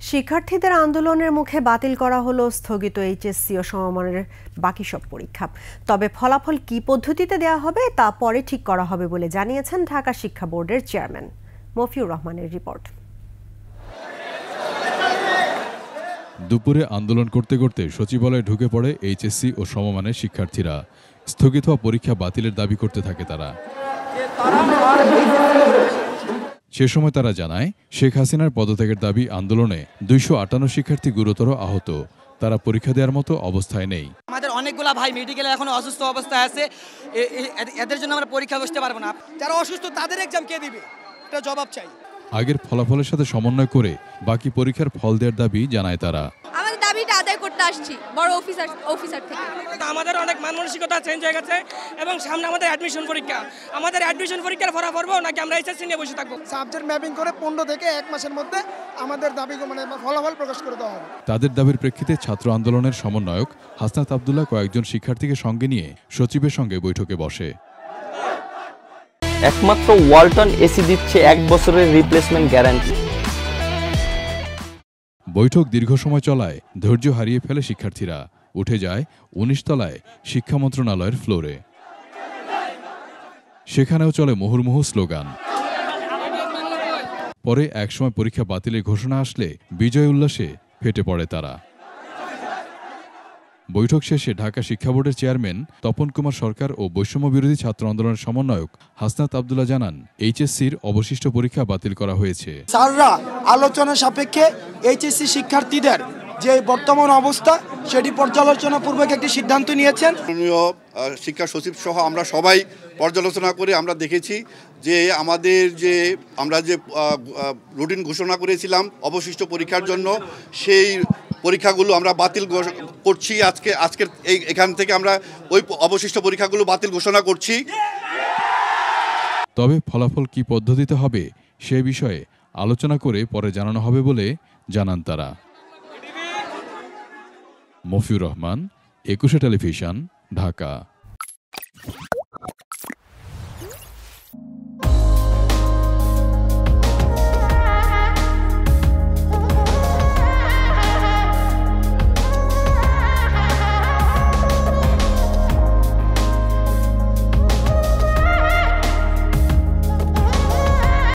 শিক্ষার্থীদের আন্দোলনের মুখে বাতিল করা হলো স্থগিত এইচএসসি ও সমমানের বাকি সব পরীক্ষা। তবে ফলাফল কি পদ্ধতিতে দেওয়া হবে তা পরে ঠিক করা হবে বলে জানিয়েছেন ঢাকা শিক্ষা বোর্ডের চেয়ারম্যান। মফিউর রহমানের রিপোর্ট। দুপুরে আন্দোলন করতে করতে সচিবালয়ে ঢুকে পড়ে এইচএসসি ও সমমানের শিক্ষার্থীরা। স্থগিত হওয়া পরীক্ষা বাতিলের দাবি করতে থাকে তারা। সে সময় তারা জানায়, শেখ হাসিনার পদত্যাগের দাবি আন্দোলনে 258 শিক্ষার্থী গুরুতর আহত। তারা পরীক্ষা দেওয়ার মতো অবস্থায় নেই। আমাদের অনেকগুলা ভাই মেডিকেলে এখনো অসুস্থ অবস্থায় আছে, এদের জন্য আমরা পরীক্ষা বসতে পারবো না। যারা অসুস্থ তাদের এক্সাম কে দিবে, এটা জবাব চাই। আগের ফলাফলের সাথে সমন্বয় করে বাকি পরীক্ষার ফল দেওয়ার দাবি জানায় তারা। আমাদের দাবিটা আদায় করতে আসছি বড় অফিসার থেকে। আমাদের অনেক মান মানসিকতা চেঞ্জ হয়ে গেছে এবং সামনে আমাদের অ্যাডমিশন পরীক্ষা। আমাদের অ্যাডমিশন পরীক্ষার ফলাফল পড়বো নাকি আমরা এইচএসসি নিয়ে বসে থাকবো? সাবজেক্ট ম্যাপিং করে 15 থেকে 1 মাসের মধ্যে আমাদের দাবি ফলাফল প্রকাশ করে দেওয়া হবে। তাদের দাবির প্রেক্ষিতে ছাত্র আন্দোলনের সমন্বয়ক হাসনাত আব্দুল্লাহ কয়েকজন শিক্ষার্থীকে সঙ্গে নিয়ে সচিবের সঙ্গে বৈঠকে বসে। একমাত্র ওয়ালটন এসি দিচ্ছে 1 বছরের রিপ্লেসমেন্ট গ্যারান্টি। বৈঠক দীর্ঘ সময় চলায় ধৈর্য হারিয়ে ফেলে শিক্ষার্থীরা। উঠে যায় 19 তলায় শিক্ষা মন্ত্রণালয়ের ফ্লোরে। সেখানেও চলে মুহুর্মুহু স্লোগান। পরে একসময় পরীক্ষা বাতিলের ঘোষণা আসলে বিজয় উল্লাসে ফেটে পড়ে তারা। বৈঠক শেষে ঢাকা শিক্ষা বোর্ডের চেয়ারম্যান তপন কুমার সরকার ও বৈষম্য বিরোধী ছাত্র আন্দোলনের সমন্বয়ক হাসনাত আব্দুল্লাহ জানান, এইচএসসির অবশিষ্ট পরীক্ষা বাতিল করা হয়েছে। স্যাররা আলোচনা সাপেক্ষে এইচএসসি শিক্ষার্থীদের যে বর্তমান অবস্থা সেটি পর্যালোচনাপূর্বক একটি সিদ্ধান্ত নিয়েছেন। মাননীয় শিক্ষা সচিব সহ আমরা সবাই পর্যালোচনা করে আমরা দেখেছি যে আমাদের আমরা যে রুটিন ঘোষণা করেছিলাম অবশিষ্ট পরীক্ষার জন্য, সেই পরীক্ষাগুলো আমরা বাতিল করছি। আজকের এখান থেকে আমরা ওই অবশিষ্ট পরীক্ষাগুলো বাতিল ঘোষণা করছি। তবে ফলাফল কি পদ্ধতিতে হবে সে বিষয়ে আলোচনা করে পরে জানানো হবে বলে জানান তারা। মফিউর রহমান, 21 টেলিভিশন, ঢাকা।